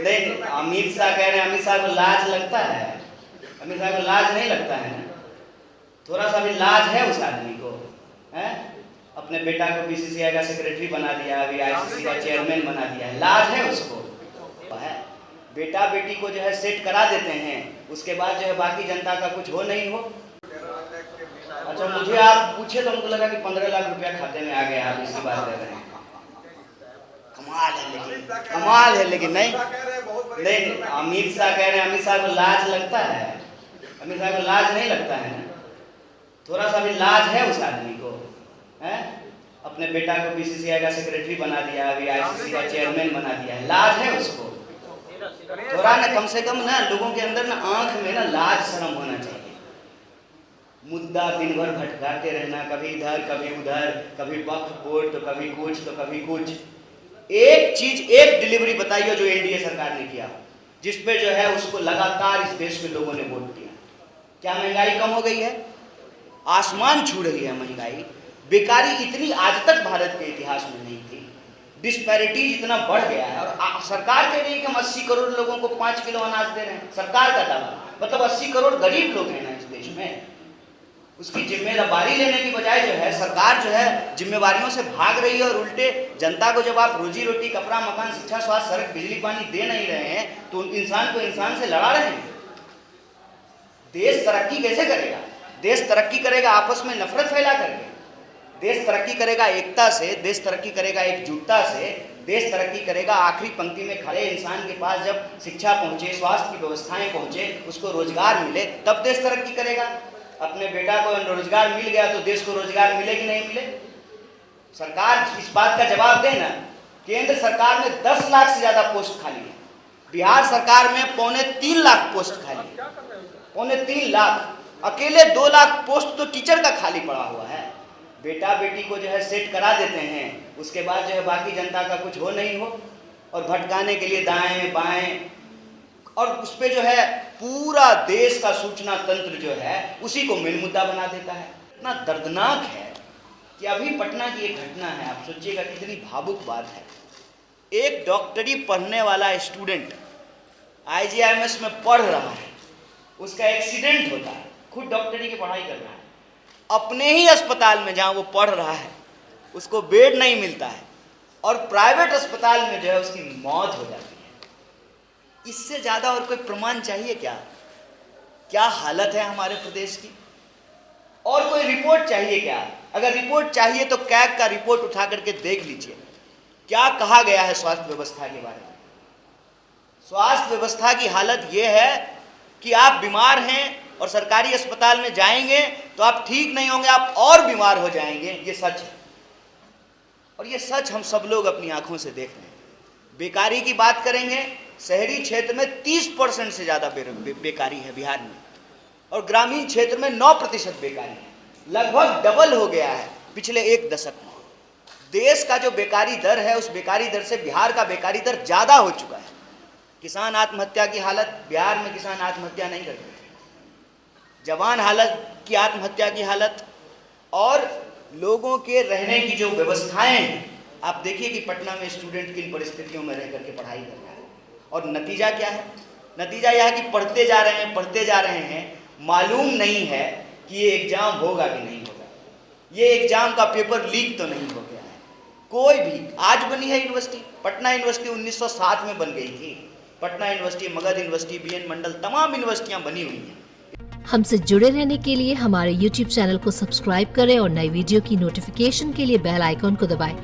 नहीं, अमित शाह कह रहे हैं, अमित शाह को लाज लगता है? अमित शाह को लाज नहीं लगता है ना? थोड़ा सा भी लाज है उस आदमी को? है अपने बेटा को बीसीसीआई का सेक्रेटरी बना दिया, अभी आईसीसी का चेयरमैन बना दिया है, लाज है उसको? है बेटा बेटी को जो है सेट करा देते हैं, उसके बाद जो है बाकी जनता का कुछ हो नहीं हो। अच्छा, मुझे आप पूछे तो हमको लगा कि 15 लाख रुपया खाते में आ गया, आप इसकी बात कर रहे हैं। कमाल है लेकिन नहीं, अमित शाह कह रहे हैं, अमित शाह को लाज लगता है? अमित शाह को लाज नहीं लगता है ना? थोड़ा सा भी लाज है उस आदमी को? है अपने बेटा को बीसीसीआई का सेक्रेटरी बना दिया, अभी आईसीसी का चेयरमैन बना दिया है, लाज है उसको? थोड़ा ना कम से कम ना लोगों के अंदर ना आंख में ना लाज शर्म होना चाहिए। मुद्दा दिन भर भटकाते रहना, कभी इधर कभी उधर, कभी वक्फ बोर्ड तो कभी कुछ तो कभी कुछ। एक चीज, एक डिलीवरी बताइए जो एनडीए सरकार ने किया, जिसपे जो है उसको लगातार इस देश के लोगों ने वोट दिया। क्या महंगाई कम हो गई है? आसमान छू रही है महंगाई। बेकारी इतनी आज तक भारत के इतिहास में नहीं थी। डिस्पैरिटीज इतना बढ़ गया है, और सरकार कह रही है कि हम 80 करोड़ लोगों को 5 किलो अनाज दे रहे हैं। सरकार का दावा, मतलब 80 करोड़ गरीब लोग हैं ना इस देश में। उसकी जिम्मेदारी लेने की बजाय जो है सरकार जो है जिम्मेवारियों से भाग रही है, और उल्टे जनता को जब आप रोजी रोटी, कपड़ा, मकान, शिक्षा, स्वास्थ्य, सड़क, बिजली, पानी दे नहीं रहे हैं तो इंसान को इंसान से लड़ा रहे हैं। देश तरक्की कैसे करेगा? देश तरक्की करेगा आपस में नफरत फैला करके। देश तरक्की करेगा एकता से, देश तरक्की करेगा एकजुटता से, देश तरक्की करेगा आखिरी पंक्ति में खड़े इंसान के पास जब शिक्षा पहुंचे, स्वास्थ्य की व्यवस्थाएं पहुंचे, उसको रोजगार मिले, तब देश तरक्की करेगा। अपने बेटा को रोजगार मिल गया तो देश को रोजगार मिले कि नहीं मिले? सरकार इस बात का जवाब दे ना। केंद्र सरकार में 10 लाख से ज्यादा पोस्ट खाली है, बिहार सरकार में 2.25 लाख पोस्ट खाली है। 3.25 लाख, अकेले 2 लाख पोस्ट तो टीचर का खाली पड़ा हुआ है। बेटा बेटी को जो है सेट करा देते हैं, उसके बाद जो है बाकी जनता का कुछ हो नहीं हो, और भटकाने के लिए दाएं बाएं, और उस पर जो है पूरा देश का सूचना तंत्र जो है उसी को मेन मुद्दा बना देता है। इतना दर्दनाक है कि अभी पटना की एक घटना है, आप सोचिएगा कितनी भावुक बात है। एक डॉक्टरी पढ़ने वाला स्टूडेंट आईजीआईएमएस में पढ़ रहा है, उसका एक्सीडेंट होता है, खुद डॉक्टरी की पढ़ाई कर रहा है, अपने ही अस्पताल में जहाँ वो पढ़ रहा है उसको बेड नहीं मिलता है, और प्राइवेट अस्पताल में जो है उसकी मौत हो जाती है। इससे ज़्यादा और कोई प्रमाण चाहिए क्या? क्या हालत है हमारे प्रदेश की? और कोई रिपोर्ट चाहिए क्या? अगर रिपोर्ट चाहिए तो कैग का रिपोर्ट उठा करके देख लीजिए, क्या कहा गया है स्वास्थ्य व्यवस्था के बारे में। स्वास्थ्य व्यवस्था की हालत यह है कि आप बीमार हैं और सरकारी अस्पताल में जाएंगे तो आप ठीक नहीं होंगे, आप और बीमार हो जाएंगे। ये सच है, और ये सच हम सब लोग अपनी आंखों से देख रहे हैं। बेकारी की बात करेंगे, शहरी क्षेत्र में 30% से ज़्यादा बेकारी है बिहार में, और ग्रामीण क्षेत्र में 9% बेकारी है। लगभग डबल हो गया है पिछले 1 दशक में। देश का जो बेकारी दर है, उस बेकारी दर से बिहार का बेकारी दर ज़्यादा हो चुका है। किसान आत्महत्या की हालत, बिहार में किसान आत्महत्या नहीं करते थे। जवान हालत की आत्महत्या की हालत, और लोगों के रहने की जो व्यवस्थाएं हैं, आप देखिए कि पटना में स्टूडेंट किन परिस्थितियों में रह करके पढ़ाई कर रहा है, और नतीजा क्या है? नतीजा यह है कि पढ़ते जा रहे हैं, मालूम नहीं है कि ये एग्ज़ाम होगा कि नहीं होगा, ये एग्ज़ाम का पेपर लीक तो नहीं हो गया है। कोई भी, आज बनी है यूनिवर्सिटी, पटना यूनिवर्सिटी 1907 में बन गई थी। Patna university, Magadh university, BN Mandal, तमाम यूनिवर्सिटियाँ बनी हुई हैं। हमसे जुड़े रहने के लिए हमारे YouTube चैनल को सब्सक्राइब करें और नई वीडियो की नोटिफिकेशन के लिए बेल आइकॉन को दबाएं।